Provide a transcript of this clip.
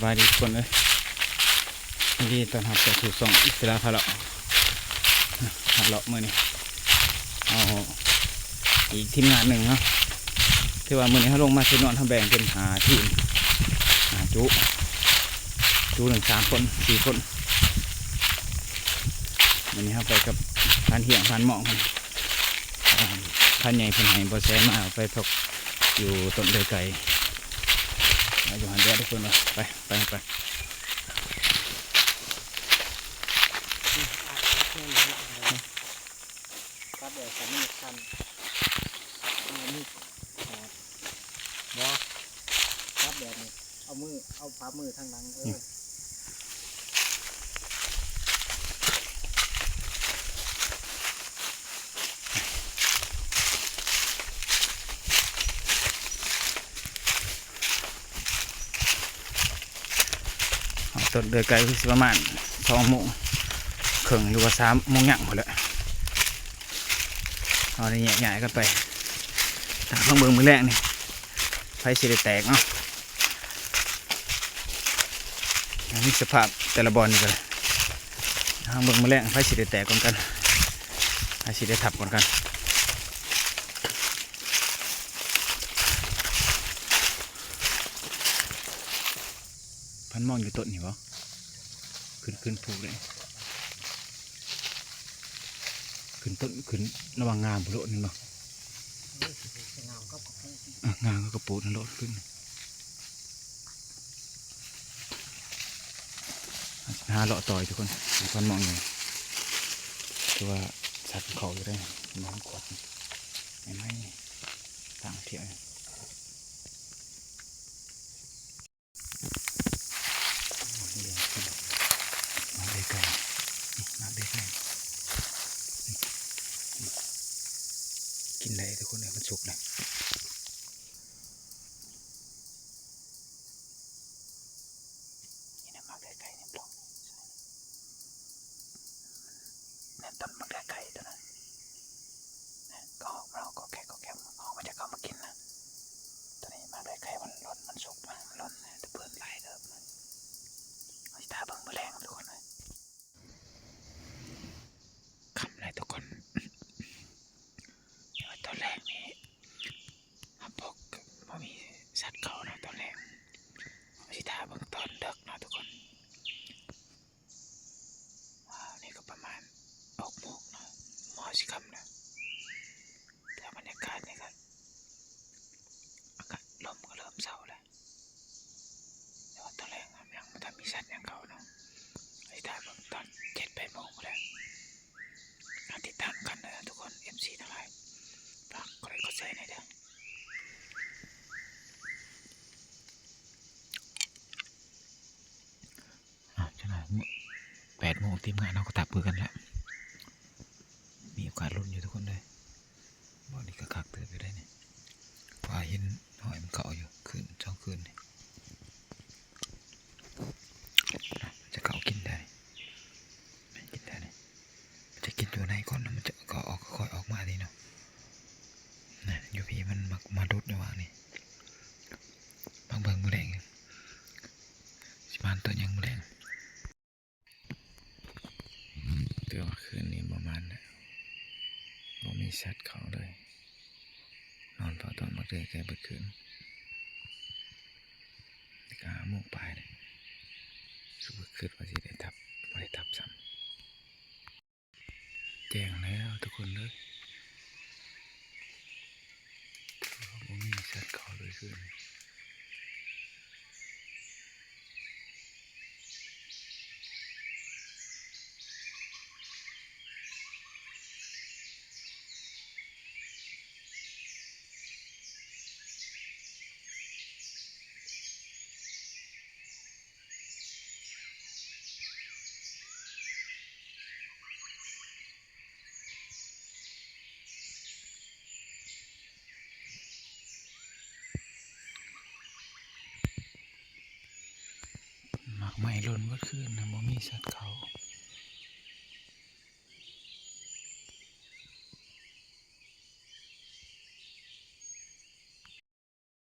บายดีทุกคนเลยดีตอนหับจะถูกส่งอิสระพาเลาะพาเลาะมือนี่เอาอีกทีมงานหนึ่งเนาะที่ว่ามือนี้เขาลงมาซื้อนอนทำแบ่งเป็นหาทีมหาจุหนึ่ง3 คน4 คนวันนี้เขาไปกับพันเหี่ยงพันหมองพันใหญ่พันไหบอแซมาเอาไปถกอยู่ต้นเดือยไก่อยู่หันเดียทุกคนเลยไปครับเดี๋ยวจะมีคันมีบอครับเดี๋ยวนี้เอาปามือทางหลังต้นเดือยไก่ประมาณ2 โมงครึ่งหรือว่า3 โมงหมดแล้วเอาได้ใหญ่ๆกันไปทางข้างเบื้องมือแรกนี่ไฟสีแตกเนาะนี่สภาพแต่ละบอลนี่กันทางเบื้องมือแรกไฟสีแตกกันไฟสีทับกันพันมองอยู่ต้นนี่วะขึ้นผูกเลยขึ้นต้นขึ้นระหว่างงามบุโรนี่มั้งงามก็กระปูนั่นโลดขึ้นหาเลาะต่อยทุกคนพันมองเลยคือว่าสัตว์เขาอยู่ได้น้ำขวดไม่ต่างเที่ยวกินได้ทุกคนเลยมันสุกเลยนี่นะมักได้ไก่เนี่ยปลอกนั่นต้นมักได้ไก่ตัวนั้นก็เราก็แค่ออกมาจะเข้ามากินนะตอนนี้มักได้ไก่มันล้นมันสุกมันล้นแต่เพื่อนไล่เดิมเอาตาเบิ่งแมลงทุกคนเลยคำอะไรทุกคนตอนแรกนี่บอกว่ามีสัตว์เขานะตอนแรกสิท่าเบื้องต้นเด็กนะทุกคนว้าวนี่ก็ประมาณ6 โมงนะมอสิคำนะแต่บรรยากาศนี่ก็อากาศลมก็เริ่มเศร้าแล้วแต่ว่าตอนแรกยังไม่ทันมีสัตว์อย่างเขาเนาะสิท่าเบื้องต้น7-8 โมงแล้วติดตามกันนะทุกคน MC ทั้งหลายฝากกดไลค์กดแชร์หน่อยเด้อจะไหน8 โมงทีมงานเราก็ตับมือกันแล้วมีโอกาสลุ้นอยู่ทุกคนเลยบอลนี่ก็คักเตือนไปได้เนี่ยพาเห็นหอยมันเกาะอยู่คืน2 คืนเนี่ยจะเกาะกินได้ไม่กินได้เนี่ยจะกินตัวไหนก่อนแล้วมันจะเกาะออกค่อยออกมาดีเนาะนะอยู่พี่มันมาดุดในว่างนี่บางเบิ่งมือแรงสิบานตัวยังมือแรงเตือนคืนนี้ประมาณนะบ่มีสัตว์เขาเลยนอนเฝ้าตอนมาเจอแกเบิดคืนก็5 โมงปลายเลยสุดคืนว่าสิได้ทับซ้ำแจ้งแล้วทุกคนเลยบ่มีสัตว์เขาเลยคืนไม่ล้นก็คืนนะบ่มีสัตว์เขา